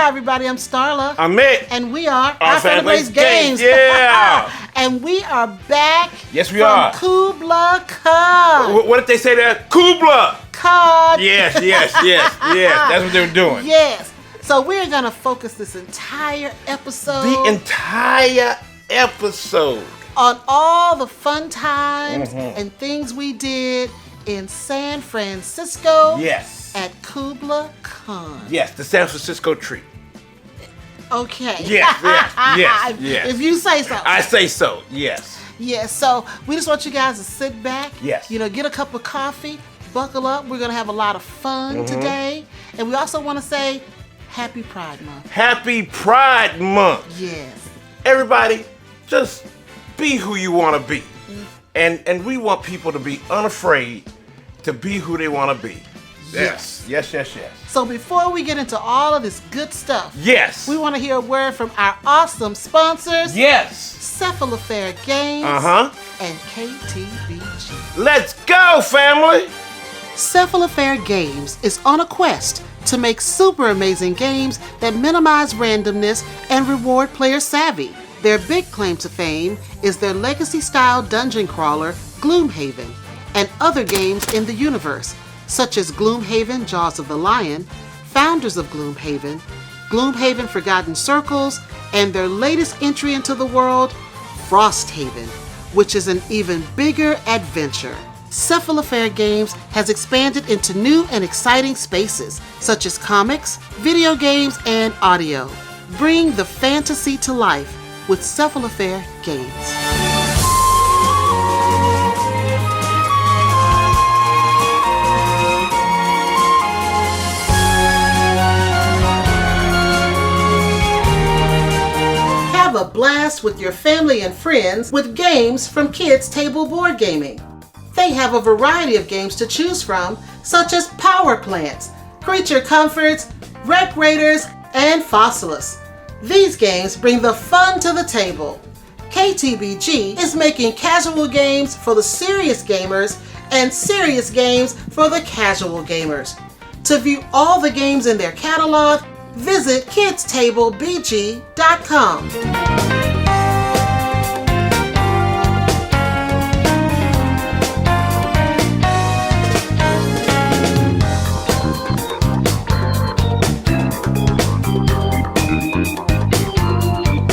Hi, everybody. I'm Starla. I'm Mik. And we are Our Family Plays Games. Yeah. And we are back. Yes, we are. KublaCon. What did they say there? KublaCon. Yes. That's what they were doing. Yes. So we're going to focus this entire episode. The entire episode. On all the fun times and things we did in San Francisco. Yes. At KublaCon. Yes, the San Francisco treat. Okay. Yes. If you say so. I say so, yes. Yes, so we just want you guys to sit back. Yes. Get a cup of coffee, buckle up. We're going to have a lot of fun today. And we also want to say Happy Pride Month. Happy Pride Month. Yes. Everybody, just be who you want to be. And we want people to be unafraid to be who they want to be. Yes. So before we get into all of this good stuff, yes, we want to hear a word from our awesome sponsors. Yes. Cephalofair Games and KTBG. Let's go, family! Cephalofair Games is on a quest to make super amazing games that minimize randomness and reward player savvy. Their big claim to fame is their legacy-style dungeon crawler, Gloomhaven, and other games in the universe, such as Gloomhaven, Jaws of the Lion, Founders of Gloomhaven, Gloomhaven Forgotten Circles, and their latest entry into the world, Frosthaven, which is an even bigger adventure. Cephalofair Games has expanded into new and exciting spaces, such as comics, video games, and audio. Bring the fantasy to life with Cephalofair Games. Have a blast with your family and friends with games from Kids Table Board Gaming. They have a variety of games to choose from, such as Power Plants, Creature Comforts, Wreck Raiders, and Fossilis. These games bring the fun to the table. KTBG is making casual games for the serious gamers and serious games for the casual gamers. To view all the games in their catalog, visit kidstablebg.com.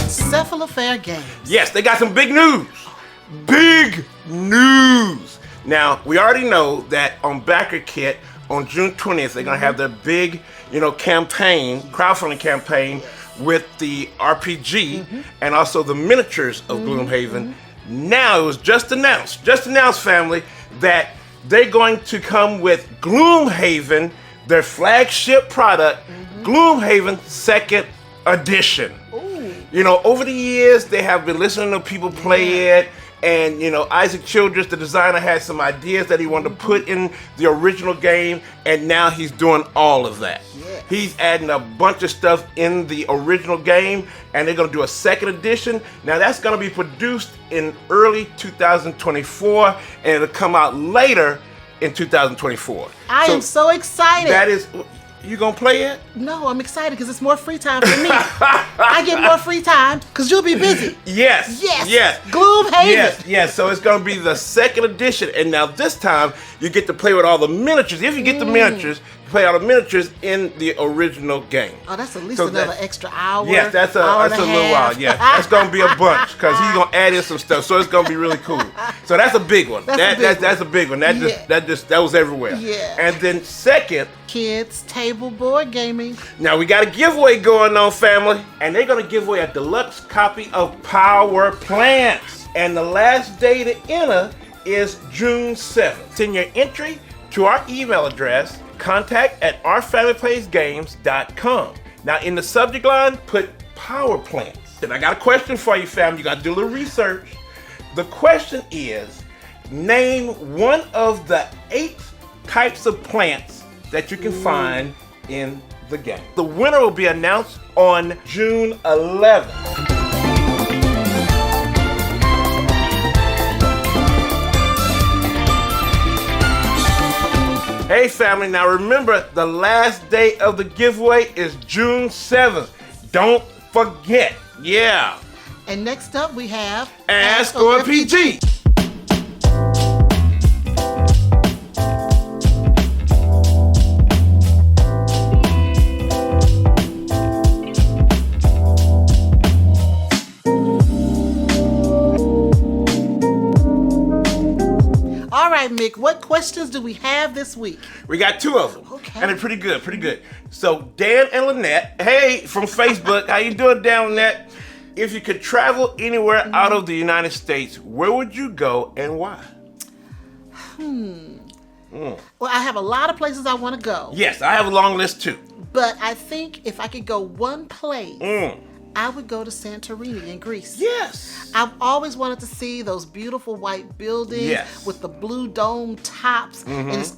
Cephalofair Games. Yes, they got some big news. Big news. Now, we already know that on Backer Kit, on June 20th, they're going to have their big, campaign, crowdfunding campaign with the RPG and also the miniatures of Gloomhaven. Now, it was just announced, family, that they're going to come with Gloomhaven, their flagship product, Gloomhaven 2nd Edition. Over the years, they have been listening to people play it, and, Isaac Childres, the designer, had some ideas that he wanted to put in the original game, and now he's doing all of that. Yeah. He's adding a bunch of stuff in the original game, and they're going to do a 2nd edition. Now, that's going to be produced in early 2024, and it'll come out later in 2024. I am so excited. That is... You gonna play it? No, I'm excited because it's more free time for me. I get more free time because you'll be busy. Yes. Gloomhaven. Yes. So it's gonna be the 2nd edition, and now this time you get to play with all the miniatures. If you get the miniatures, you play all the miniatures in the original game. Oh, that's at least another extra hour. Yes, that's a little while. Yeah, that's gonna be a bunch because he's gonna add in some stuff. So it's gonna be really cool. So that's a big one. That's a big one. That was everywhere. Yeah. And then second, Kids Table Board Gaming. Now we got a giveaway going on, family, and they're gonna give away a deluxe copy of Power Plants. And the last day to enter is June 7th. Send your entry to our email address, contact@ourfamilyplaysgames.com. Now in the subject line, put Power Plants. And I got a question for you, fam. You gotta do a little research. The question is, name one of the 8 types of plants that you can find in the game. The winner will be announced on June 11th. Hey, family, now remember, the last day of the giveaway is June 7th. Don't forget. Yeah. And next up, we have Ask OFPG. All right, Mik, what questions do we have this week? We got 2 of them. Okay. And they're pretty good. So Dan and Lynette, hey, from Facebook, how you doing, Dan and Lynette? If you could travel anywhere out of the United States, where would you go and why? Well, I have a lot of places I want to go. Yes, I have a long list too. But I think if I could go one place, I would go to Santorini in Greece. Yes. I've always wanted to see those beautiful white buildings with the blue dome tops. And it's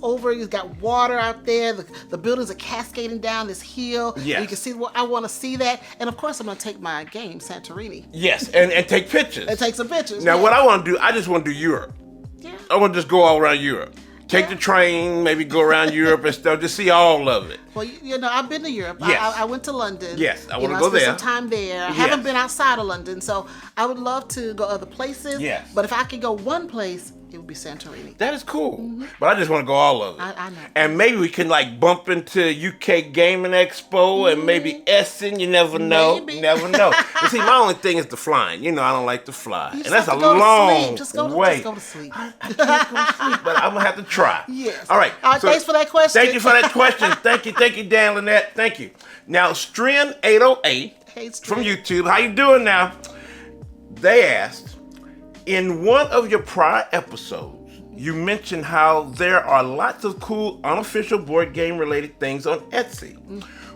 got water out there. The buildings are cascading down this hill. Yes. You can see, I want to see that. And of course, I'm going to take my game, Santorini. Yes, and take pictures. And take some pictures. Now, what I want to do, I just want to do Europe. Yeah. I want to just go all around Europe. Take the train, maybe go around Europe and stuff, just see all of it. Well, I've been to Europe. Yes. I went to London. Yes, I want to go I there. spent some time there. I haven't been outside of London, so I would love to go other places. Yes. But if I could go one place, it would be Santorini. That is cool. But I just want to go all of it. I know. And maybe we can bump into UK Gaming Expo and maybe Essen. You never know. Maybe. Never know. But see, my only thing is the flying. I don't like to fly. You And just that's have a to go to long sleep. Just go way. to sleep. I can't go to sleep, but I'm going to have to try. Yes. All right. So thanks for that question. Thank you for that question. Thank you, Dan Lynette. Thank you. Now, Strin808 Hey, Strin. from YouTube. How you doing now? They asked, in one of your prior episodes, you mentioned how there are lots of cool unofficial board game related things on Etsy.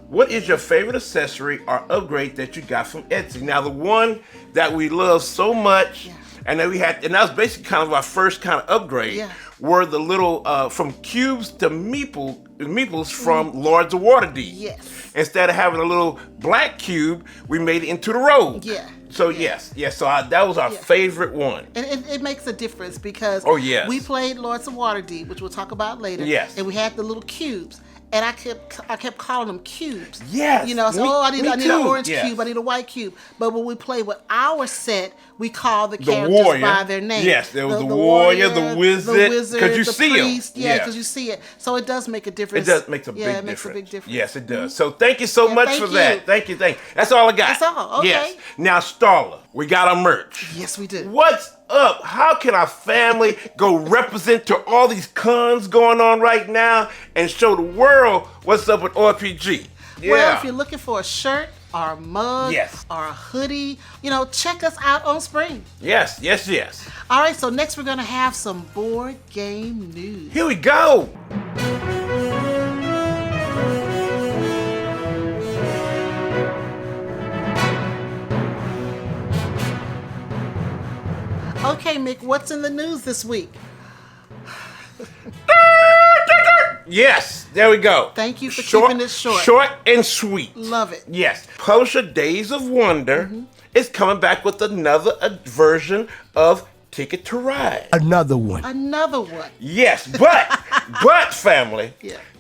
What is your favorite accessory or upgrade that you got from Etsy? Now, the one that we love so much, and that that was basically kind of our first kind of upgrade, were the little from cubes to meeples from Lords of Waterdeep. Yes. Instead of having a little black cube, we made it into the rogue. Yeah. So yes. So that was our favorite one. And it makes a difference because we played Lords of Waterdeep, which we'll talk about later. Yes. And we had the little cubes. And I kept calling them cubes. Yes. I need an orange Yes. cube, I need a white cube. But when we play with our set, we call the The characters warrior. by their name. Yes, there was the warrior, the wizard, 'cause you the see 'em. priest, yeah, because you see it. So it does make a difference. It does makes a Yeah, big it makes difference. a big difference. Yes, it does. So thank you so much thank for you. that. Thank you. That's all I got. That's all, okay. Yes. Now, Starla, we got our merch. Yes, we do. What's up? How can our family go represent to all these cons going on right now and show the world what's up with RPG? Yeah. Well, if you're looking for a shirt or a mug or a hoodie, check us out on Spring. Yes. All right, so next we're going to have some board game news. Here we go. Okay, Mik, what's in the news this week? Yes, there we go. Thank you for keeping it short. Short and sweet. Love it. Yes. Publisher Days of Wonder is coming back with another version of Ticket to Ride. Another one. Yes, but family,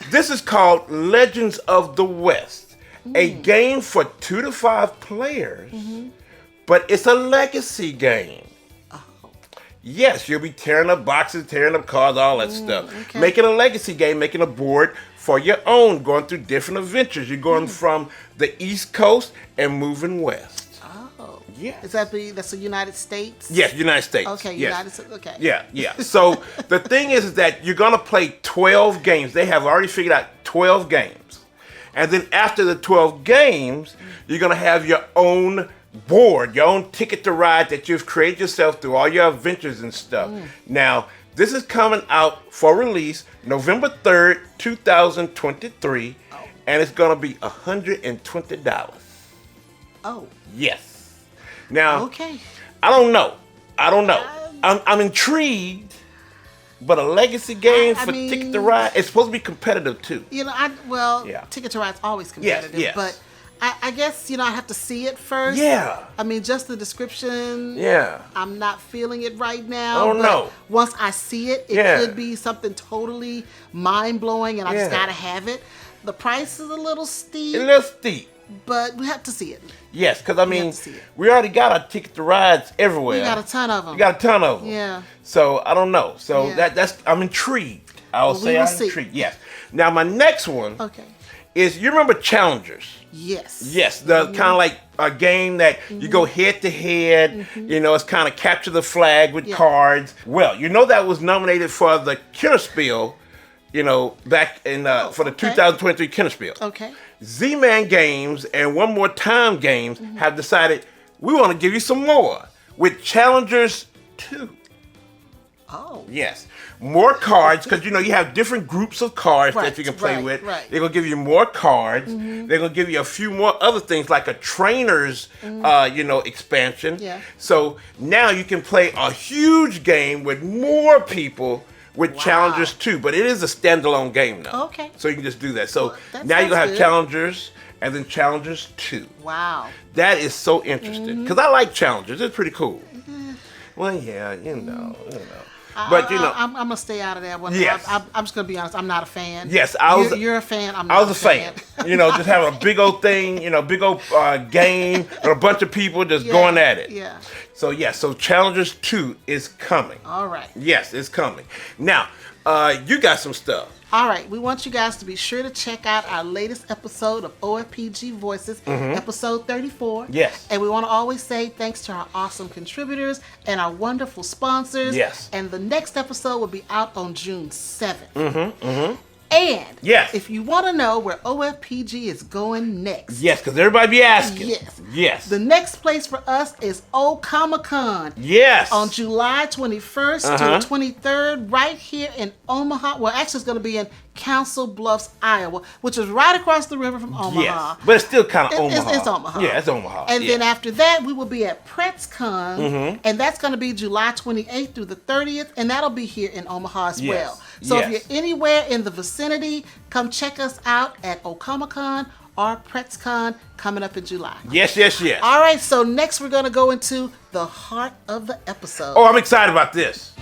this is called Legends of the West, a game for 2 to 5 players, but it's a legacy game. Yes, you'll be tearing up boxes, tearing up cards, all that stuff. Okay. Making a legacy game, making a board for your own, going through different adventures. You're going from the East Coast and moving west. Oh. Yes. That's the United States? Yes, United States. Okay, yes. United States. Okay. Yeah. So the thing is that you're going to play 12 games. They have already figured out 12 games. And then after the 12 games, you're going to have your own board, your own ticket to ride that you've created yourself through all your adventures and stuff. Now, this is coming out for release November 3rd, 2023, and it's going to be $120. Oh. Yes. Now, okay. I don't know. I'm intrigued, but a legacy game for Ticket to Ride, it's supposed to be competitive too. Ticket to Ride's always competitive, yes. but I guess, I have to see it first. Yeah. I mean, just the description. Yeah. I'm not feeling it right now. Oh, but no. Once I see it, it could be something totally mind-blowing, and I just got to have it. The price is a little steep. But we have to see it. Yes, because, I mean, we already got our ticket to rides everywhere. We got a ton of them. Yeah. So, I don't know. So, I'm intrigued. I'm intrigued. Yes. Now, my next one is, you remember Challengers? Yes. Yes, the kind of like a game that you go head to head. It's kind of capture the flag with cards. Well, that was nominated for the Kinderspiel, back in for the 2023 Kinderspiel. Okay. Z-Man Games and One More Time Games have decided we want to give you some more with Challengers 2. Oh. Yes. More cards, because you have different groups of cards that you can play with. Right. They're going to give you more cards. They're going to give you a few more other things like a trainer's, expansion. Yeah. So now you can play a huge game with more people with Challengers 2. But it is a standalone game now. Okay. So you can just do that. So now you're going to have Challengers and then Challengers 2. Wow. That is so interesting. Because I like Challengers. It's pretty cool. Well, yeah, you know. But I'm gonna stay out of that one. Yes. I'm just gonna be honest. I'm not a fan. Yes, You're a fan. I was a fan. Just having a big old thing, big old game, and a bunch of people just going at it. Yeah. So Challengers 2 is coming. All right. Yes, it's coming. Now, you got some stuff. All right, we want you guys to be sure to check out our latest episode of OFPG Voices, episode 34. Yes. And we want to always say thanks to our awesome contributors and our wonderful sponsors. Yes. And the next episode will be out on June 7th. And if you want to know where OFPG is going next. Yes, because everybody be asking. Yes. The next place for us is KublaCon. Yes. On July 21st to 23rd, right here in Omaha. Well, actually, it's going to be in Council Bluffs, Iowa, which is right across the river from Omaha. Yes, but it's still kind of Omaha. It's Omaha. Yeah, it's Omaha. And then after that, we will be at PretzCon, and that's going to be July 28th through the 30th, and that'll be here in Omaha as well. So if you're anywhere in the vicinity, come check us out at KublaCon or PretzCon coming up in July. Yes. All right, so next we're going to go into the heart of the episode. Oh, I'm excited about this.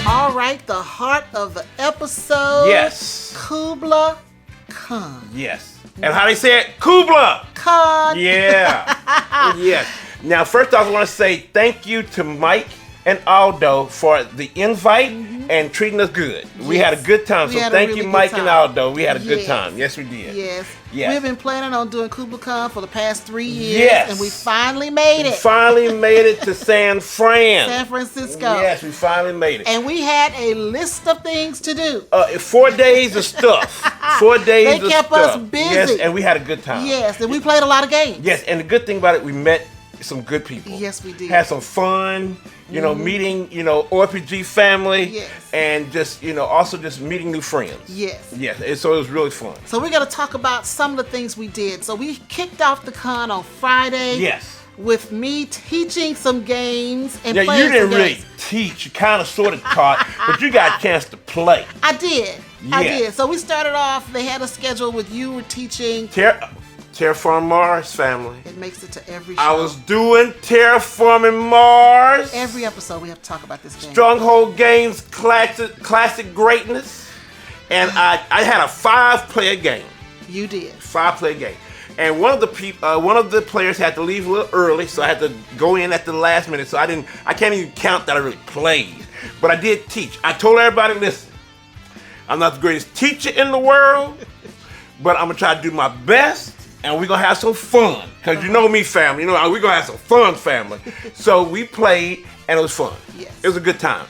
All right, the heart of the episode. Yes. KublaCon. Yes. And how they say it? KublaCon. Yeah. Yes. Now, first off, I want to say thank you to Mike and Aldo for the invite and treating us good. We had a good time. So thank you, Mike and Aldo. We had a good time. Yes, we did. Yes. Yes. We've been planning on doing KublaCon for the past 3 years. Yes. And we finally made it. Finally made it to San Francisco. Yes, we finally made it. And we had a list of things to do. 4 days of stuff. 4 days of stuff. They kept us busy. Yes, and we had a good time. Yes, and we played a lot of games. Yes, and the good thing about it, we met some good people. Yes, we did. Had some fun, meeting, OFPG family. Yes. And just, also just meeting new friends. Yes. Yes, and so it was really fun. So we're going to talk about some of the things we did. So we kicked off the con on Friday. Yes. With me teaching some games and playing some games. Yeah, you didn't really teach. You kind of sort of taught, but you got a chance to play. I did. Yes. I did. So we started off, they had a schedule with you were teaching. Terraforming Mars, family. It makes it to every show. I was doing Terraforming Mars. Every episode we have to talk about this game. Stronghold Games classic greatness. And I had a 5-player game. You did. 5-player game. And one of the players had to leave a little early, so I had to go in at the last minute. So I can't even count that I really played. But I did teach. I told everybody, listen, I'm not the greatest teacher in the world, but I'm gonna try to do my best. And we're going to have some fun. Because you know me, family. We're going to have some fun, family. So we played, and it was fun. Yes. It was a good time.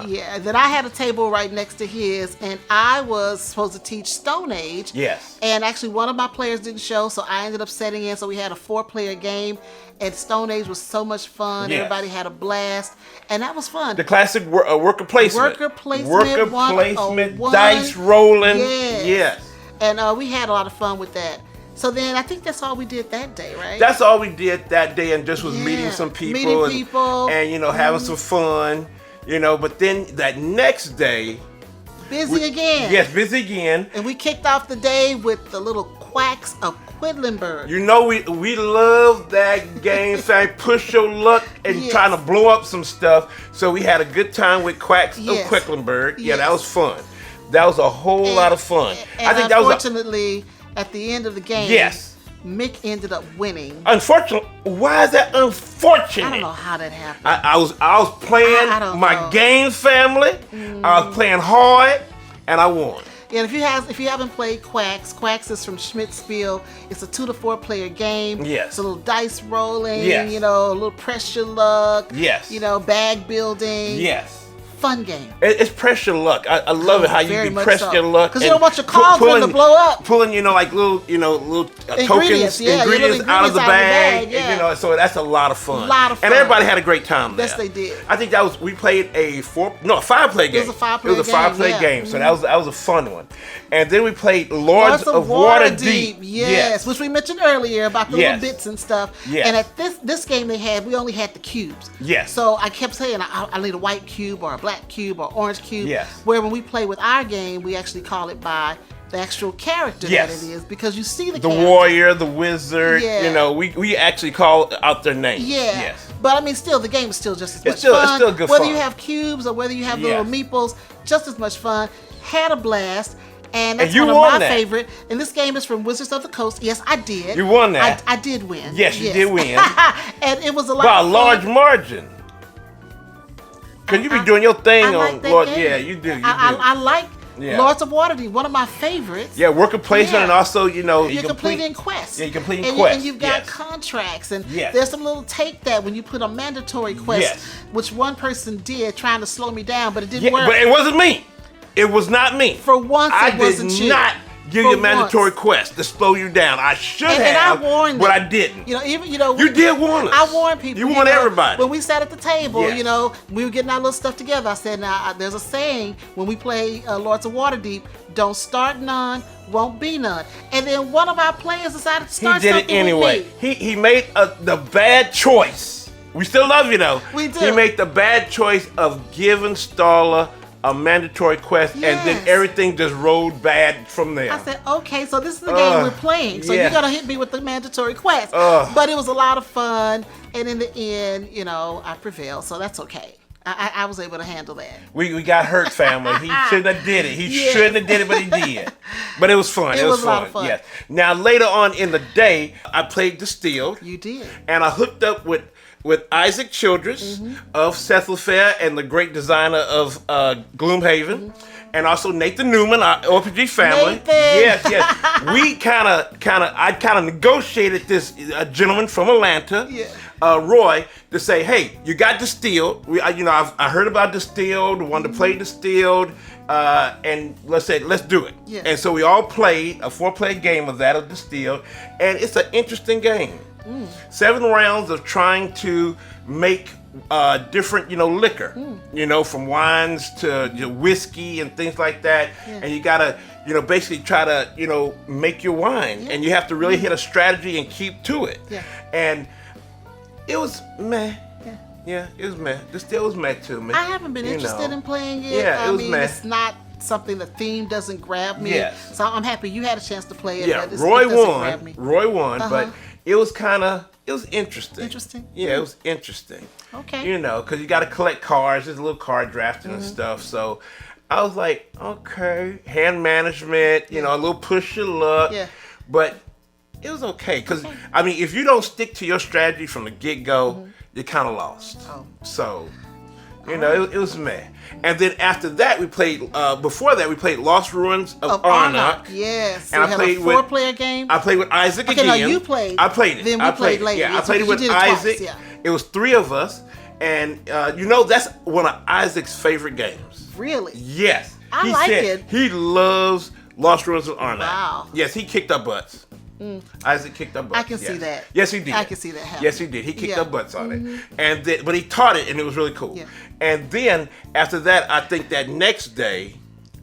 Yeah, and then I had a table right next to his, and I was supposed to teach Stone Age. Yes. And actually, one of my players didn't show, so I ended up setting in. So we had a 4-player game, and Stone Age was so much fun. Yes. Everybody had a blast, and that was fun. The classic worker placement. Worker placement, dice rolling. Yes. Yes. And we had a lot of fun with that. So then I think that's all we did that day, right? That's all we did that day, and just was meeting some people, and you know, having some fun, you know. But then that next day, busy again. Yes, busy again. And we kicked off the day with the little Quacks of Quedlinburg. You know, we love that game, saying push your luck and trying to blow up some stuff. So we had a good time with Quacks of Quedlinburg. Yeah, that was fun. That was a whole lot of fun. And I think unfortunately, at the end of the game, Mik ended up winning. Unfortunately, why is that unfortunate? I don't know how that happened. I was playing my game family. I was playing hard, and I won. And if you haven't played Quacks is from Schmidt-Spiel. It's a 2 to 4 player game. Yes. It's a little dice rolling. Yes. You know, a little pressure luck. Yes. You know, bag building. Yes. Fun game. It's pressure luck. I love it how you be pressing your luck. Because you don't want your cards to blow up. Pulling, you know, like little ingredients out of the bag. Yeah. You know, so that's a lot of fun. A lot of fun. And everybody had a great time there. Yes, they did. I think we played a 5-player game. It was a 5-player game. So that was a fun one. And then we played Lords of Waterdeep. Yes, which we mentioned earlier about the little bits and stuff. Yes. And at this game we only had the cubes. Yes. So I kept saying I need a white cube or a black cube or orange cube. Yes. Where when we play with our game, we actually call it by the actual character that it is, because you see the warrior, the wizard. You know, we actually call out their names. Yeah. Yes. But I mean, still, the game is still just as much fun. It's still good whether fun. You have cubes or whether you have the little meeples, just as much fun. Had a blast. And that's one of my favorite. And this game is from Wizards of the Coast. Yes, I did. You won that. I did win. Yes, you did win. And it was a lot by of fun. a large margin. Because you be doing your thing on Lord. Game. Yeah, you do. I like Lords of Waterdeep, one of my favorites. Yeah, worker placement, and also, you know, you're completing quests. Yeah, you're completing quests. And you've got contracts, and there's some little take that when you put a mandatory quest, which one person did trying to slow me down, but it didn't work. But it wasn't me. It was not me. For once, it wasn't you. I did not give you a mandatory quest to slow you down. I should have, and I warned but them. I didn't. You know, you did warn us. I warned people. You warned everybody. When we sat at the table, you know, we were getting our little stuff together. I said, now, there's a saying when we play Lords of Waterdeep, don't start none, won't be none. And then one of our players decided to start something He did it anyway. With me. He made the bad choice. We still love you, though. We do. He made the bad choice of giving Starla a mandatory quest, and then everything just rolled bad from there. I said, okay, so this is the game we're playing, so you're gonna hit me with the mandatory quest. But it was a lot of fun, and in the end, you know, I prevailed, so that's okay. I was able to handle that. We got hurt, family. He shouldn't have did it. He shouldn't have did it, but he did. But it was fun. It was fun. A lot of fun. Yes. Now later on in the day, I played Distilled. You did. And I hooked up with Isaac Childres of Cephalofair and the great designer of Gloomhaven, and also Nathan Newman, our OFPG family. Nathan. Yes. I kind of negotiated this gentleman from Atlanta, Roy, to say, hey, you got Distilled. I heard about Distilled, wanted to play Distilled, and let's do it. Yeah. And so we all played a 4-player game of Distilled, and it's an interesting game. 7 rounds of trying to make different, liquor, from wines to whiskey and things like that. Yeah. And you gotta, basically try to, make your wine. Yeah. And you have to really hit a strategy and keep to it. Yeah. And it was meh. Yeah, it was meh. Distilled was meh to me. I haven't been interested in playing it. Yeah, it was meh. It's not something, the theme doesn't grab me. Yes. So I'm happy you had a chance to play it. Yeah, but Roy it doesn't won. grab me. Roy won, but it was interesting. Interesting? Yeah, it was interesting. Okay. Because you got to collect cards. There's a little card drafting and stuff. So I was like, okay, hand management, a little push your luck. Yeah. But it was okay. Because, I mean, if you don't stick to your strategy from the get-go, you're kind of lost. Oh. So, it was meh. And then after that, we played, before that, we played Lost Ruins of Arnak. Yes. And I played with a 4-player game. I played with Isaac again. No, you played. I played it. Then we played later. Yeah, I played it with Isaac. Twice, It was 3 of us. And, that's one of Isaac's favorite games. Really? Yes. I like it. He loves Lost Ruins of Arnak. Wow. Yes, he kicked our butts. Isaac kicked our butts. I can see that. Yes, he did. I can see that happening. Yes, he did. He kicked our butts on it, and but he taught it, and it was really cool. Yeah. And then after that, I think that next day,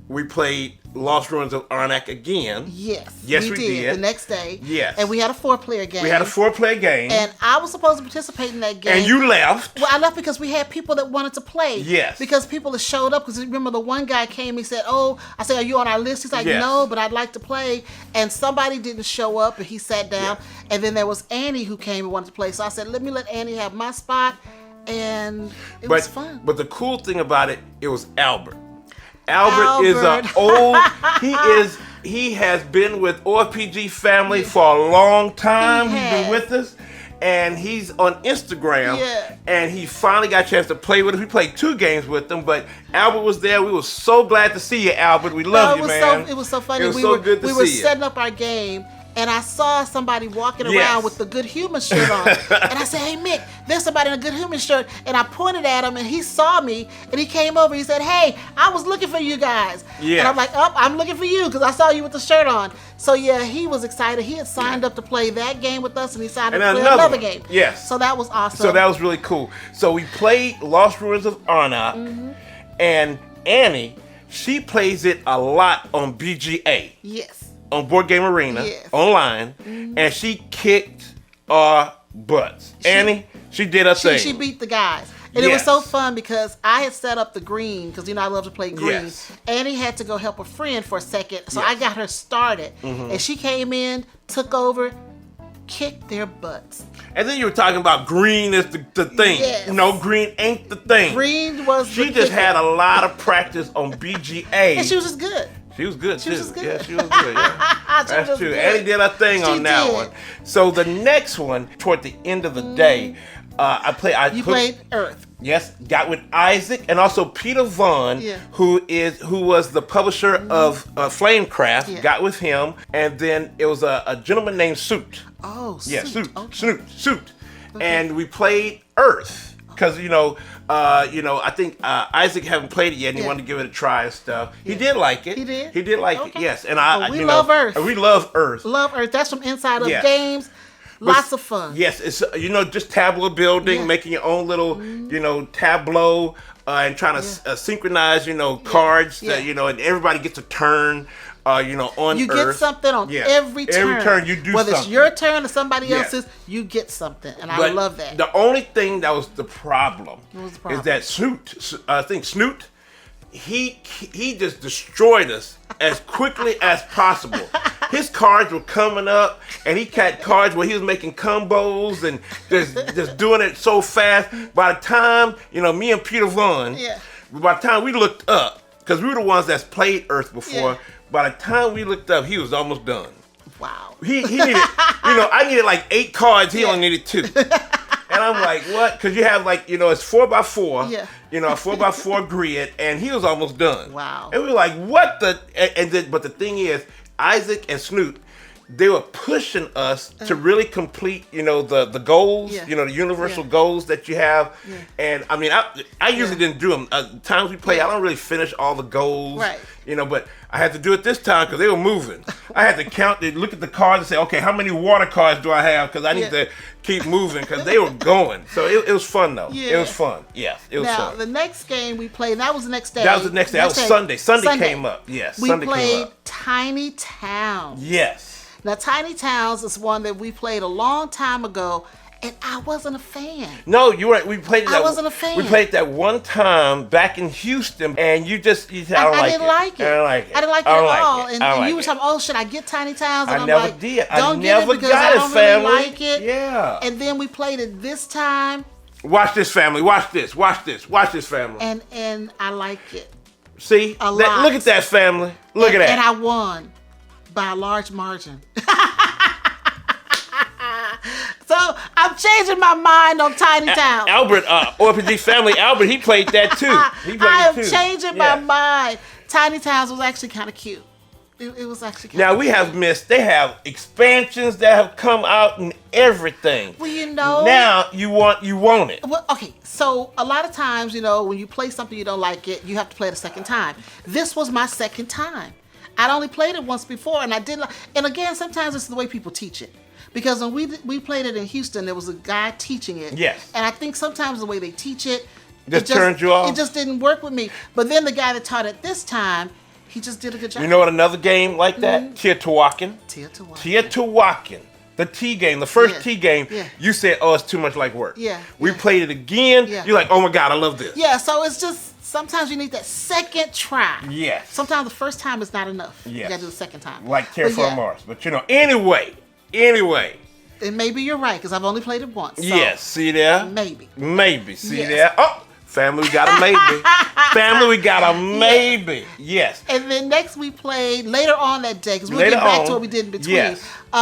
we played Lost Ruins of Arnak again. Yes, we did. The next day. Yes. And we had a 4-player game. We had a 4-player game. And I was supposed to participate in that game. And you left. Well, I left because we had people that wanted to play. Yes. Because people that showed up. Because remember, the one guy came, he said, I said, are you on our list? He's like, yes. no, but I'd like to play. And somebody didn't show up, and he sat down. Yes. And then there was Annie who came and wanted to play. So I said, let me let Annie have my spot. And it was fun. But the cool thing about it, it was Albert. Albert is an old. He has been with OFPG family for a long time. He's been with us, and he's on Instagram. Yeah. And he finally got a chance to play with us. We played 2 games with him, but Albert was there. We were so glad to see you, Albert. We love you, man. It was so funny. It was so good to see you. We were setting up our game. And I saw somebody walking around with the Good Human shirt on. And I said, hey, Mik, there's somebody in a Good Human shirt. And I pointed at him, and he saw me, and he came over. He said, hey, I was looking for you guys. Yeah. And I'm like, I'm looking for you because I saw you with the shirt on. So, yeah, he was excited. He had signed up to play that game with us, and he signed up to play another game. Yes. So that was awesome. So that was really cool. So we played Lost Ruins of Arnak, and Annie, she plays it a lot on BGA. Yes. On Board Game Arena, online, and she kicked our butts. Annie, she did her thing. She beat the guys. And it was so fun because I had set up the green, because I love to play green. Yes. Annie had to go help a friend for a second, so I got her started. And she came in, took over, kicked their butts. And then you were talking about green is the thing. Yes. No, green ain't the thing. Green was She just had a lot of practice on BGA. And she was just good. She was good, too. She was just good. Yeah, she was good, yeah. That's true. Good. Annie did her thing on that one. So the next one, toward the end of the day, You played Earth. Yes, got with Isaac and also Peter Vaughn, who was the publisher of Flamecraft. Yeah. Got with him, and then it was a gentleman named Soot. Oh, yeah, Soot. Soot. Okay. And we played Earth because I think Isaac haven't played it yet, and he wanted to give it a try and stuff. Yeah. He did like it. He did. He did like it. Yes, and we love Earth. We love Earth. Love Earth. That's from Inside of Games. Lots of fun. Yes, it's just tableau building, making your own little tableau, and trying to synchronize cards. That, and everybody gets a turn. On you Earth. Get something on every turn. Every turn you do whether something. It's your turn or somebody else's, you get something, and I love that. The only thing that was the problem, is that Snoot, he just destroyed us as quickly as possible. His cards were coming up, and he had cards where he was making combos and just doing it so fast. By the time, me and Peter Vaughn, by the time we looked up, because we were the ones that's played Earth before, by the time we looked up, he was almost done. Wow. He needed, I needed like 8 cards, he only needed 2. And I'm like, what? Because you have it's 4x4, a 4x4 grid, and he was almost done. Wow. And we were like, what the? But the thing is, Isaac and Snoot, they were pushing us to really complete, the goals, the universal goals that you have. Yeah. And I mean, I usually didn't do them. Times we play, I don't really finish all the goals. Right. But I had to do it this time because they were moving. I had to count, look at the cards and say, okay, how many water cards do I have? Because I need to keep moving because they were going. So it was fun, though. Yeah. It was fun. Yes, it was fun. Now, the next game we played, that was the next day. That was the next day. That was Sunday. Sunday came up. Yes, Sunday came up. We played up. Tiny Towns. Yes. Now, Tiny Towns is one that we played a long time ago, and I wasn't a fan. No, you're right. We played it. I wasn't a fan. We played that one time back in Houston, and you said, I didn't like it. I didn't like it. I didn't like it at all. And you were talking, should I get Tiny Towns? And I never did. Don't get it because I don't really like it. Yeah. And then we played it this time. Watch this, family. Watch this. Watch this. Watch this, family. And I like it. See? A lot. Look at that, family. Look at that. And I won by a large margin. So I'm changing my mind on Tiny Town. Albert, OFPG family, Albert, he played that too. I am changing my mind. Tiny Towns was actually kind of cute. It was actually kind of cute. We have missed, they have expansions that have come out and everything. Well, now you want it. Well, okay, so a lot of times, when you play something you don't like it, you have to play it a second time. This was my second time. I'd only played it once before, and I didn't. And again, sometimes it's the way people teach it. Because when we played it in Houston, there was a guy teaching it. Yes. And I think sometimes the way they teach it, just turns you off. It just didn't work with me. But then the guy that taught it this time, He just did a good job. You know what another game like that? Teotihuacan. Teotihuacan. The T game, the first T game, you said, oh, it's too much like work. We played it again. You're like, oh my God, I love this. Yeah, so it's just, sometimes you need that second try. Yes. Sometimes the first time is not enough. Yes. You gotta do the second time. Like Terraform Mars. But you know, anyway. And maybe you're right, because I've only played it once. So yes, see there? Maybe. See there? Oh! Family, we got a maybe. Family, we got a maybe. Yes. And then next we played, later on that day, because we'll get back to what we did in between.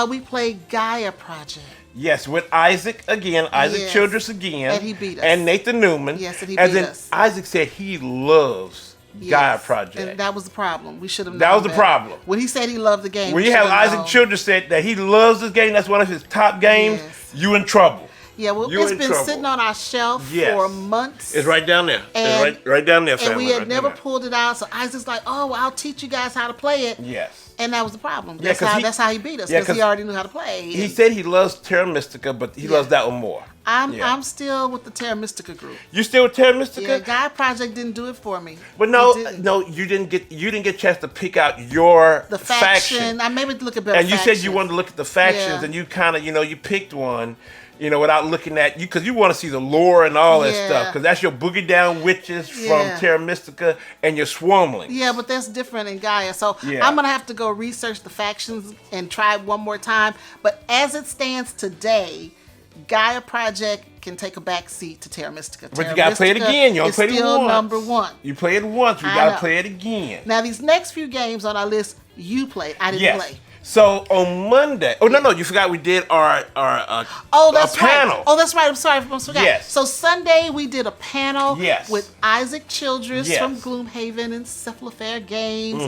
We played Gaia Project. Yes, with Isaac again, Isaac Childres again. And he beat us. And Nathan Newman. Yes, and he beat us. And then Isaac said he loves Gaia Project. And that was the problem. We should have known that. Was the problem. When he said he loved the game. When you have Isaac Childres said that he loves this game, that's one of his top games, you in trouble. Yeah, well, it's been sitting on our shelf for months. It's right down there. And, it's right down there, family. And we had never pulled it out, so Isaac's like, oh, well, I'll teach you guys how to play it. Yes. And that was the problem. That's how he beat us, because he already knew how to play. He said he loves Terra Mystica, but he loves that one more. I'm still with the Terra Mystica group. You still with Terra Mystica? Yeah, Gaia Project didn't do it for me. But no, you didn't get a chance to pick out the faction. I maybe look at better. And you said you wanted to look at the factions, and you kind of, you picked one. Without looking at you, because you want to see the lore and all that stuff, because that's your boogie down witches from Terra Mystica and your swarmlings. Yeah, but that's different in Gaia. So I'm gonna have to go research the factions and try it one more time. But as it stands today, Gaia Project can take a back seat to Terra Mystica. But you gotta play it again. You only played it once. Still number one. You play it once. We gotta play it again. Now these next few games on our list, you played. I didn't play. So on Monday, you forgot we did our panel. Oh, that's right. I'm sorry, I forgot. Yes. So Sunday we did a panel with Isaac Childres from Gloomhaven and Cephalofair Games,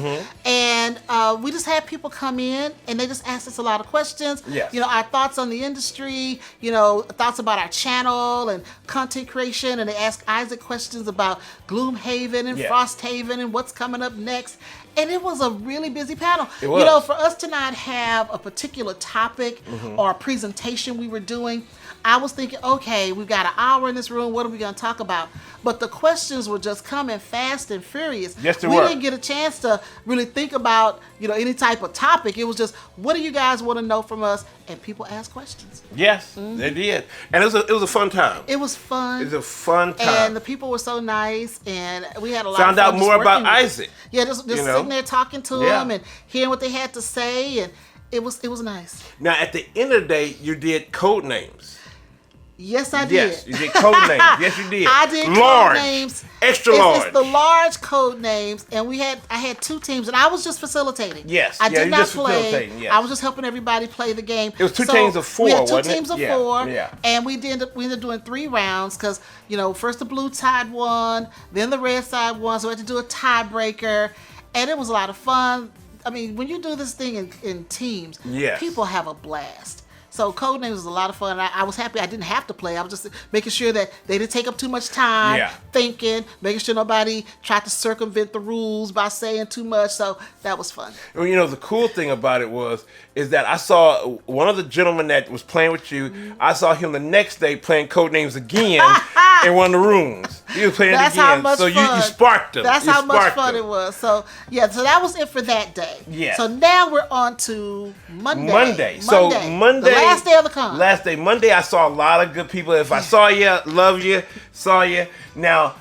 and we just had people come in and they just asked us a lot of questions. Yes. Our thoughts on the industry, thoughts about our channel and content creation, and they asked Isaac questions about Gloomhaven and Frosthaven and what's coming up next. And it was a really busy panel. It was. For us to not have a particular topic or a presentation we were doing, I was thinking, okay, we've got an hour in this room. What are we going to talk about? But the questions were just coming fast and furious. Yes, they were. We didn't get a chance to really think about, any type of topic. It was just, what do you guys want to know from us? And people asked questions. Yes, they did. And it was a fun time. It was fun. It was a fun time. And the people were so nice, and we had a lot Found of fun. Out more about Isaac. Yeah, just sitting there talking to them and hearing what they had to say, and it was nice. Now, at the end of the day, you did code names. Yes, I did. Yes, you did code names. Yes, you did. I did large, code names. Extra large. It's the large code names, and I had two teams, and I was just facilitating. Yes, I did not play. Yes. I was just helping everybody play the game. It was two teams of four. We had two wasn't teams it? of four, and we ended up doing 3 rounds because first the blue side won, then the red side won, so we had to do a tiebreaker, and it was a lot of fun. I mean, when you do this thing in teams, people have a blast. So Codenames was a lot of fun. I was happy I didn't have to play. I was just making sure that they didn't take up too much time thinking, making sure nobody tried to circumvent the rules by saying too much. So that was fun. Well, the cool thing about it is that I saw one of the gentlemen that was playing with you. I saw him the next day playing Codenames again in one of the rooms. He was playing it again. How much so fun. You sparked him. That's how much fun it was. So so that was it for that day. Yeah. So now we're on to Monday. So Monday. The last day of the con. Last day. Monday, I saw a lot of good people. If I saw you, love you, saw you. Now,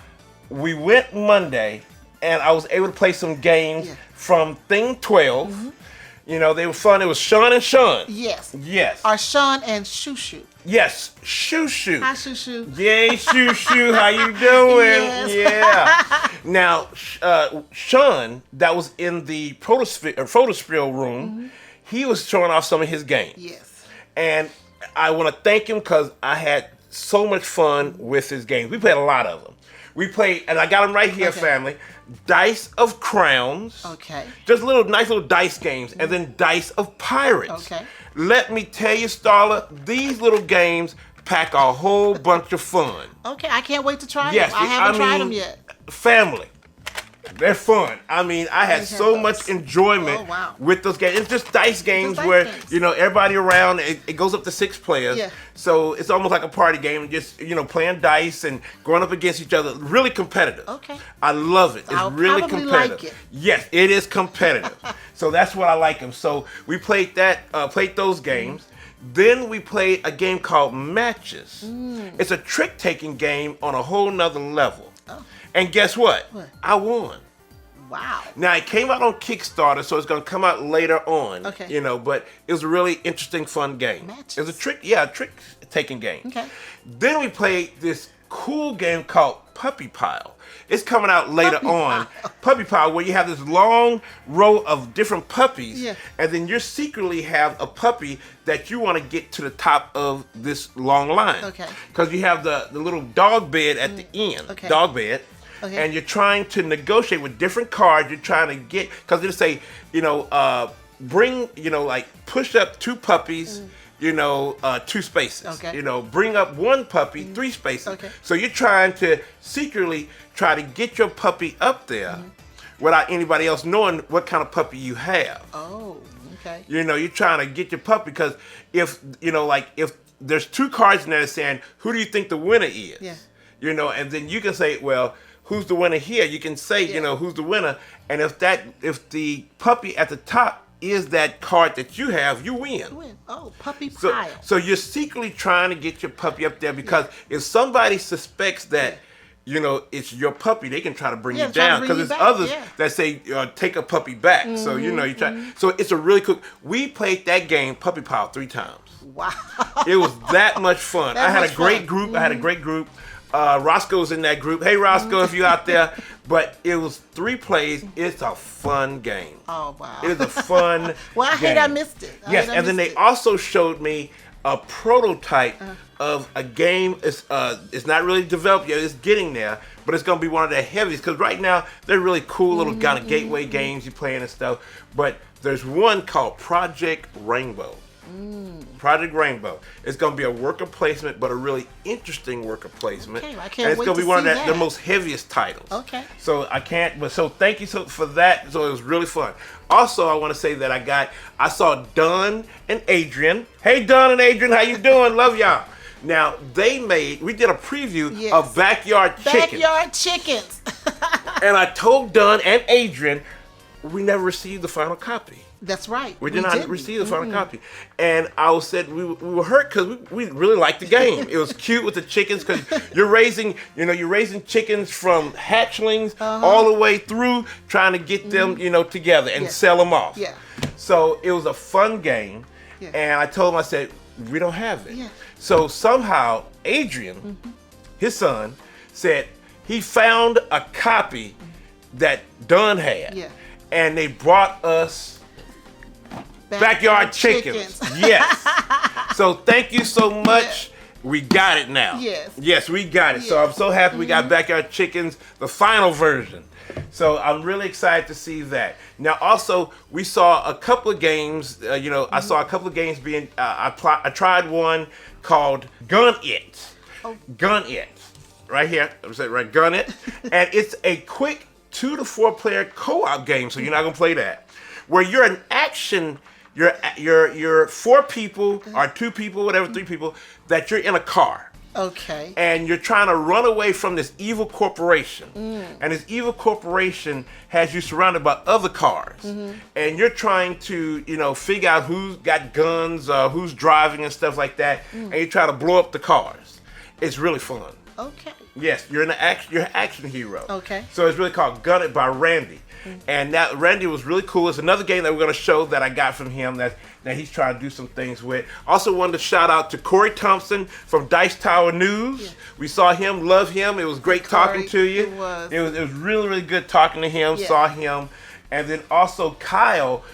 we went Monday, and I was able to play some games from Thing 12. They were fun. It was Sean and Sean. Yes. Yes. Or Sean and Shushu. Yes, Shushu. Hi, Shushu. Yay, Shushu. How you doing? Yes. Yeah. Now, Sean, that was in the photospill room, he was showing off some of his games. Yes. And I want to thank him because I had so much fun with his games. We played a lot of them. We played, and I got them right here, family. Dice of Crowns. Okay. Just nice little dice games. And then Dice of Pirates. Okay. Let me tell you, Starla, these little games pack a whole bunch of fun. Okay, I can't wait to try yes, them. I haven't tried them yet. Family, They're fun. I mean, I had so much enjoyment with those games. It's just dice games where, you know, everybody around, it goes up to 6 players. Yeah. So it's almost like a party game, just, you know, playing dice and going up against each other. Really competitive. Okay. I love it. It's really competitive. Like it. Yes, it is competitive. So that's what I like them. So we played played those games. Then we played a game called Matches. It's a trick-taking game on a whole nother level. Oh. And guess what? I won. Wow. Now, it came out on Kickstarter, so it's going to come out later on. Okay. You know, but it was a really interesting, fun game. Matches. It was a trick-taking game. Okay. Then we played this cool game called Puppy Pile. It's coming out later on. Puppy Pile, where you have this long row of different puppies, and then you secretly have a puppy that you want to get to the top of this long line. Okay. Because you have the little dog bed at the end. Okay. Dog bed. Okay. And you're trying to negotiate with different cards. You're trying to get, because they say, you know, bring, you know, like push up 2 puppies, you know, 2 spaces. Okay. You know, bring up 1 puppy, 3 spaces. Okay. So you're trying to secretly try to get your puppy up there without anybody else knowing what kind of puppy you have. Oh, okay. You know, you're trying to get your puppy, because if, you know, like if there's 2 cards in there saying, who do you think the winner is? Yeah. You know, and then you can say, well, who's the winner here? You can say, you know, who's the winner. And if the puppy at the top is that card that you have, you win. You win. Oh, Puppy Pile. So you're secretly trying to get your puppy up there, because if somebody suspects that, you know, it's your puppy, they can try to bring you down, because there's others that say, take a puppy back. So, you know, you try. So it's a really cool. We played that game, Puppy Pile, 3 times. Wow. It was that much fun. I had a great group. I had a great group. Roscoe's in that group. Hey, Roscoe, if you're out there. But it was 3 plays. It's a fun game. Oh, wow. It is a fun Well, I hate I missed it. Yes, and then they also showed me a prototype of a game. It's not really developed yet. It's getting there. But it's going to be one of the heaviest. Because right now, they're really cool little kind of gateway games you're playing and stuff. But there's one called Project Rainbow. Project Rainbow. It's going to be a worker placement, but a really interesting worker placement. Okay, I can't wait. And it's going to be one of the most heaviest titles. Okay. So I can't. But so thank you for that. So it was really fun. Also, I want to say that I saw Don and Adrian. Hey, Don and Adrian, how you doing? Love y'all. Now we did a preview of Backyard Chickens. Backyard Chickens. And I told Don and Adrian, we never received the final copy. That's right. We did not receive the final copy. And I said we were hurt, because we really liked the game. It was cute with the chickens, because you're raising chickens from hatchlings all the way through, trying to get them, you know, together and sell them off. Yeah. So it was a fun game. Yeah. And I told him, I said, we don't have it. Yeah. So somehow Adrian, his son, said he found a copy that Dunn had. Yeah. And they brought us Backyard Chickens. Yes. So thank you so much. We got it now. Yes. Yes, we got it. Yes. So I'm so happy we got Backyard Chickens, the final version. So I'm really excited to see that. Now, also, we saw a couple of games. You know, I saw a couple of games being. I tried one called Gun It. Oh. Gun It. Right here. I'm saying right. Gun It. And it's a quick 2 to 4 player co-op game. So you're not gonna play that. Where you're an action. You're 4 people or 2 people, whatever, 3 people, that you're in a car. Okay. And you're trying to run away from this evil corporation. And this evil corporation has you surrounded by other cars. And you're trying to, you know, figure out who's got guns, who's driving and stuff like that. And you try to blow up the cars. It's really fun. Okay. Yes, you're an action hero. Okay. So it's really called Gun It by Randy. And that Randy was really cool. It's another game that we're going to show that I got from him that he's trying to do some things with. Also wanted to shout out to Corey Thompson from Dice Tower News. Yes. We saw him, love him. It was great talking to you. It was really, really good talking to him, saw him. And then also Kyle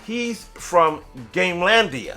he's from Gamelandia.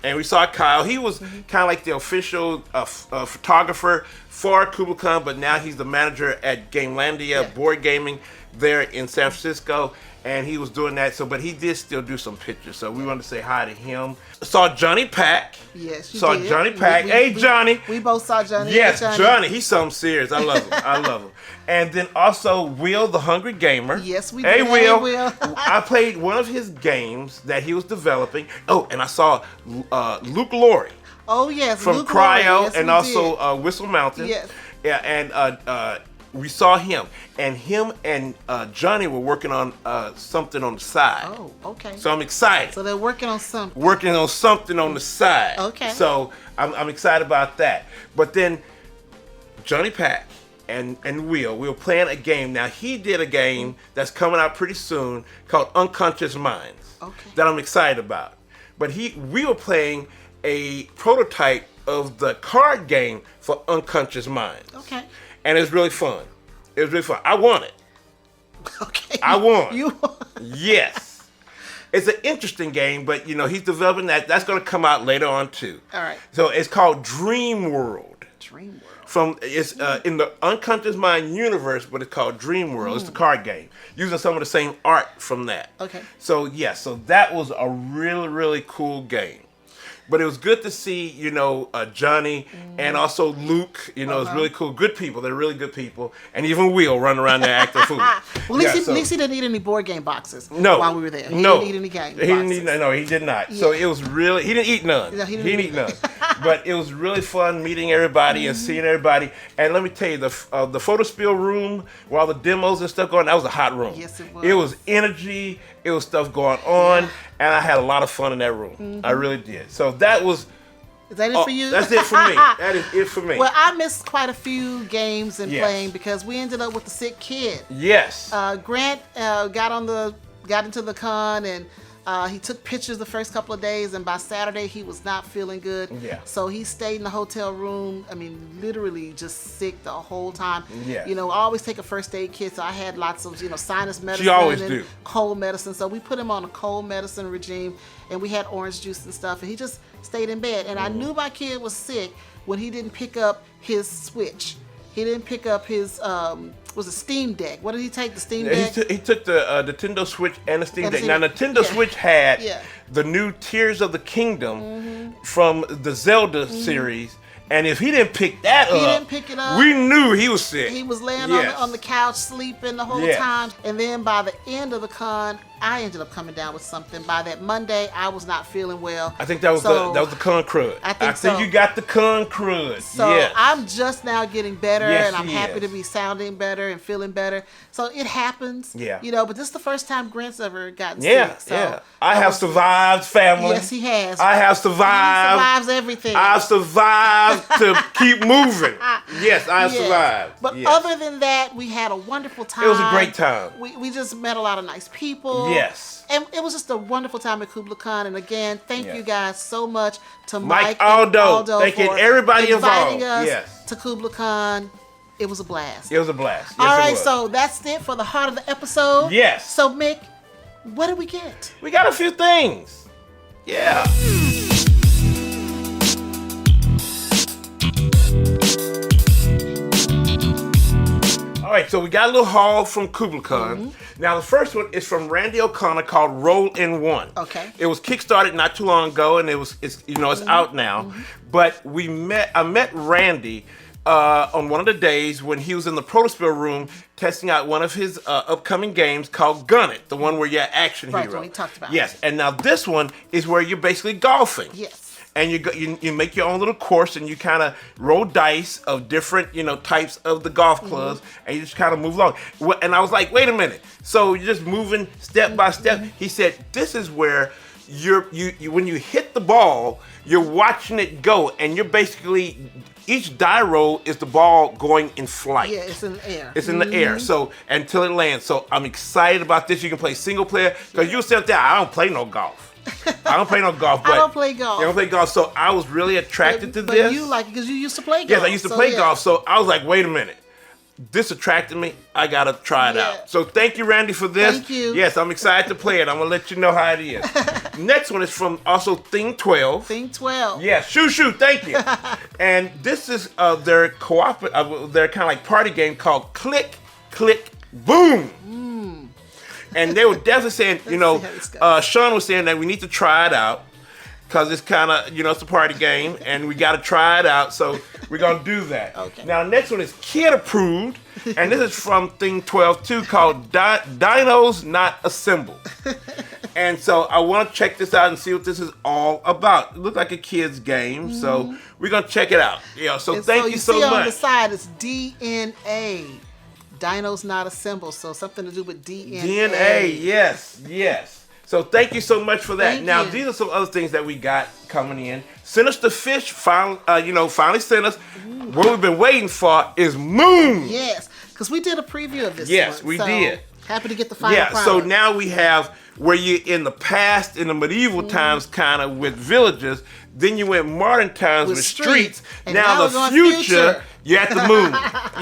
And we saw Kyle. He was kind of like the official photographer for KublaCon, but now he's the manager at Gamelandia, board gaming. there in San Francisco, and he was doing that. So, but he did still do some pictures. So we wanted to say hi to him. Saw Johnny Pack. Yes, you saw did. Johnny Pack. Hey, Johnny. We both saw Johnny. Yes, Johnny. He's something serious. I love him. I love him. And then also Will, the Hungry Gamer. Yes, we Hey, did. Will. Hey, Will. I played one of his games that he was developing. Oh, and I saw Luke Laurie. Oh, yes. From Luke Cryo Laurie. Yes, and we also did. Whistle Mountain. Yes. Yeah, and we saw him. And him and Johnny were working on something on the side. Oh, okay. So I'm excited. So they're working on something. Working on something on the side. Okay. So I'm excited about that. But then Johnny Pack and we were playing a game. Now he did a game that's coming out pretty soon called Unconscious Minds. Okay. That I'm excited about. But we were playing a prototype of the card game for Unconscious Minds. Okay. And it's really fun. It was really fun. I won it. Okay. I won. You won. Yes. It's an interesting game, but he's developing that. That's going to come out later on too. All right. So it's called Dream World. Dream World. It's in the Unconscious Mind universe, but it's called Dream World. It's the card game, using some of the same art from that. Okay. So so that was a really, really cool game. But it was good to see, Johnny and also Luke. It's really cool. Good people. They're really good people. And even Will running around there acting fool. Well, at least he didn't eat any board game boxes while we were there. He No. didn't eat any game He boxes. didn't eat, no, he did not. Yeah. So it was really, he didn't eat none. No, he he didn't didn't eat none. But it was really fun meeting everybody and seeing everybody. And let me tell you, the photo spill room, while the demos and stuff going, that was a hot room. Yes, it was. It was energy. It was stuff going on. And I had a lot of fun in that room. I really did. So that was... Is that it for you? That's it for me. That is it for me. Well, I missed quite a few games and Yes. playing because we ended up with a sick kid. Yes. Grant got into the con and he took pictures the first couple of days, and by Saturday he was not feeling good. Yeah. So he stayed in the hotel room. I mean, literally just sick the whole time. Yeah. I always take a first aid kit, so I had lots of sinus medicine. She always and do. cold medicine. So we put him on a cold medicine regime, and we had orange juice and stuff, and he just stayed in bed. And I knew my kid was sick when he didn't pick up his Switch. He didn't pick up his was a Steam Deck. What did he take? The Steam Deck? He took the Nintendo Switch and the Steam And Deck. the- Now, Nintendo yeah. Switch had Yeah. the new Tears of the Kingdom from the Zelda series. And if he didn't pick that up, didn't pick it up. we knew he was sick. He was laying Yes. on the couch sleeping the whole Yes. time. And then by the end of the con, I ended up coming down with something. By that Monday, I was not feeling well. I think that was the con crud. I think so. you got the con crud. So yes. I'm just now getting better, Yes, and I'm she happy is. to be sounding better and feeling better. So it happens. Yeah. But this is the first time Grant's ever gotten Yeah, sick. So yeah. I that have was- survived, family. Yes, he has. I have He survived. survives everything. I've survived to keep moving. Yes, I have Yes. survived. But Yes. other than that, we had a wonderful time. It was a great time. We just met a lot of nice people. Yes. And it was just a wonderful time at KublaCon. And again, thank Yes. you guys so much to Mike Mike and Aldo. Thank you, for everybody inviting involved. us Yes. to KublaCon. It was a blast. It was a blast. Yes, All it right, was. so that's it for the heart of the episode. Yes. So, Mik, what did we get? We got a few things. Yeah. All right, so we got a little haul from KublaCon. Now, the first one is from Randy O'Connor called Roll in One. Okay. It was kickstarted not too long ago, and it's out now. But I met Randy on one of the days when he was in the Protospill room testing out one of his upcoming games called Gun It, the one where you're action Right, hero. the one we talked about. Yes, and now this one is where you're basically golfing. Yes. And you make your own little course, and you kind of roll dice of different types of the golf clubs, and you just kind of move along. And I was like, wait a minute. So you're just moving step by step. He said, this is where you when you hit the ball, you're watching it go, and you're basically each die roll is the ball going in flight. Yeah, it's in the air. It's in the air. So until it lands. So I'm excited about this. You can play single player because you sit there. I don't play no golf. I don't play no golf. But I don't play golf. I don't play golf. So I was really attracted to but this. you like it because you used to play golf. Yes, I used to play yeah. golf. So I was like, wait a minute. This attracted me. I gotta try it Yeah. out. So thank you, Randy, for this. Thank you. Yes, I'm excited to play it. I'm gonna let you know how it is. Next one is from also Thing 12. Thing 12. Yeah, shoo, thank you. And this is their kind of like party game called Click, Click, Boom. And they were definitely saying, See how this goes. Sean was saying that we need to try it out because it's kind of, it's a party game and we got to try it out. So we're going to do that. Okay. Now, next one is kid approved. And this is from Thing 12-2 called Dinos Not Assembled. And so I want to check this out and see what this is all about. It looks like a kid's game, so we're going to check it out. So thank you so see much. On the side, it's DNA. Dinos Not Assembled, so something to do with DNA. DNA, yes. So thank you so much for that. Thank Now, you. these are some other things that we got coming in. Sinister Fish finally sent us. What we've been waiting for is Moon. Yes, because we did a preview of this Yes, one. we so did. Happy to get the final product. So now we have where you in the past, in the medieval times, kind of with villages. Then you went modern times with streets. And now we're the going future, you're at the moon.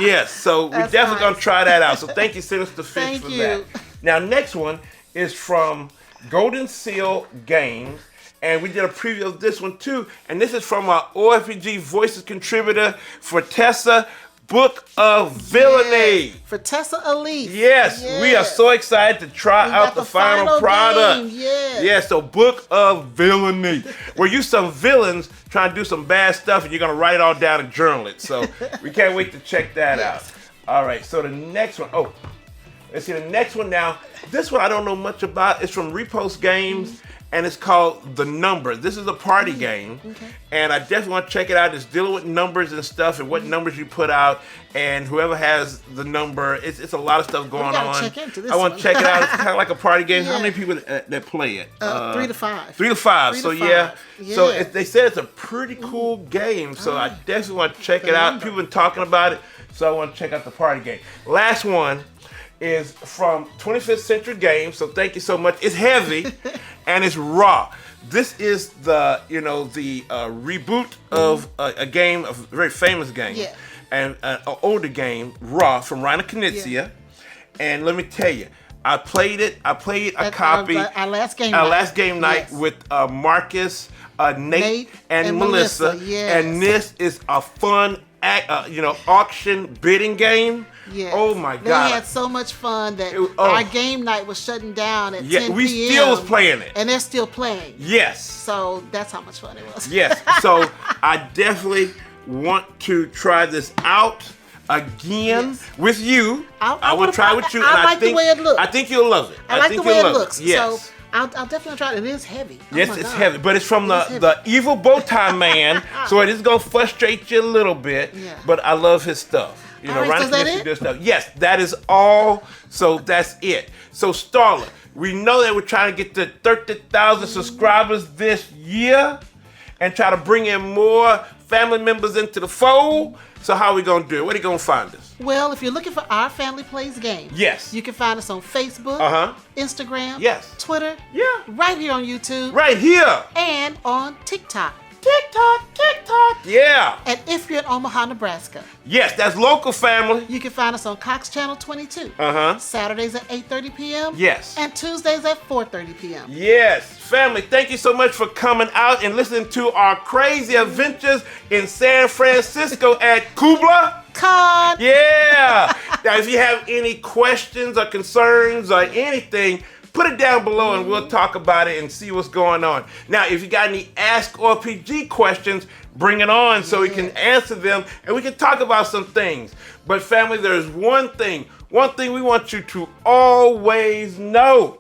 Yes, so we're That's definitely going to nice. try that out. So thank you, Sinister Fish, Thank for you. that. Now, next one is from Golden Seal Games. And we did a preview of this one too. And this is from our OFPG Voices contributor for Tessa, Book of Villainy. Yes, for Tessa Elise. Yes, we are so excited to try We out got the the final final product. game, yes. Yeah, so Book of Villainy. Where you some villains trying to do some bad stuff and you're going to write it all down and journal it. So we can't wait to check that Yes. out. All right, so the next one. Oh, let's see the next one now. This one I don't know much about. It's from Repost Games. And it's called The Number. This is a party game. Okay. And I definitely want to check it out. It's dealing with numbers and stuff and what numbers you put out. And whoever has the number, it's a lot of stuff going gotta on. check into this I want one. to check it out. It's kind of like a party game. How Yeah. many people that play it? 3 to 5. 3 to 5. 3 So to yeah. 5. So Yeah. they said it's a pretty cool game. So I definitely want to check it out. Number. People been talking about it. So I want to check out the party game. Last one is from 25th Century Games. So thank you so much. It's heavy and it's raw. This is the reboot of a game, a very famous game, Yeah. and an older game, Raw, from Reiner Knizia. Yeah. And let me tell you, I played a At copy. our last game Our night. last game night Yes. with Marcus, Nate, and Melissa, Melissa. yes. And this is a fun, auction bidding game. Yes. Oh my They God. had so much fun that oh. our game night was shutting down at 10 p.m. we still was playing it. And they're still playing. Yes. So that's how much fun it was. Yes. So I definitely want to try this out again Yes. with you. I will wanna- try with you. I and like the way it looks. I think you'll love it. I like think the way you'll it love looks. Yes. So I'll definitely try it. It is heavy. Oh Yes, my it's God. heavy, but it's from It is heavy. the evil bow tie man, so it is gonna frustrate you a little bit. Yeah. But I love his stuff. All right, so is that it? Good stuff. Yes, that is all. So that's it. So Starla, we know that we're trying to get to 30,000 subscribers this year, and try to bring in more family members into the fold. So how are we gonna do it? Where are you gonna find us? Well, if you're looking for Our Family Plays Games, Yes. you can find us on Facebook, Instagram, Yes. Twitter, Yeah. right here on YouTube, Right here. and on TikTok. TikTok. Yeah. And if you're in Omaha, Nebraska, Yes, that's local family. you can find us on Cox Channel 22. Saturdays at 8:30 p.m. Yes. And Tuesdays at 4:30 p.m. Yes, family, thank you so much for coming out and listening to our crazy adventures in San Francisco at KublaCon. Yeah. Now, if you have any questions or concerns or anything, put it down below and we'll talk about it and see what's going on. Now, if you got any Ask OFPG questions, bring it on so we can answer them and we can talk about some things. But family, there's one thing we want you to always know.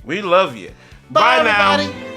We love you. Bye, Bye now. everybody.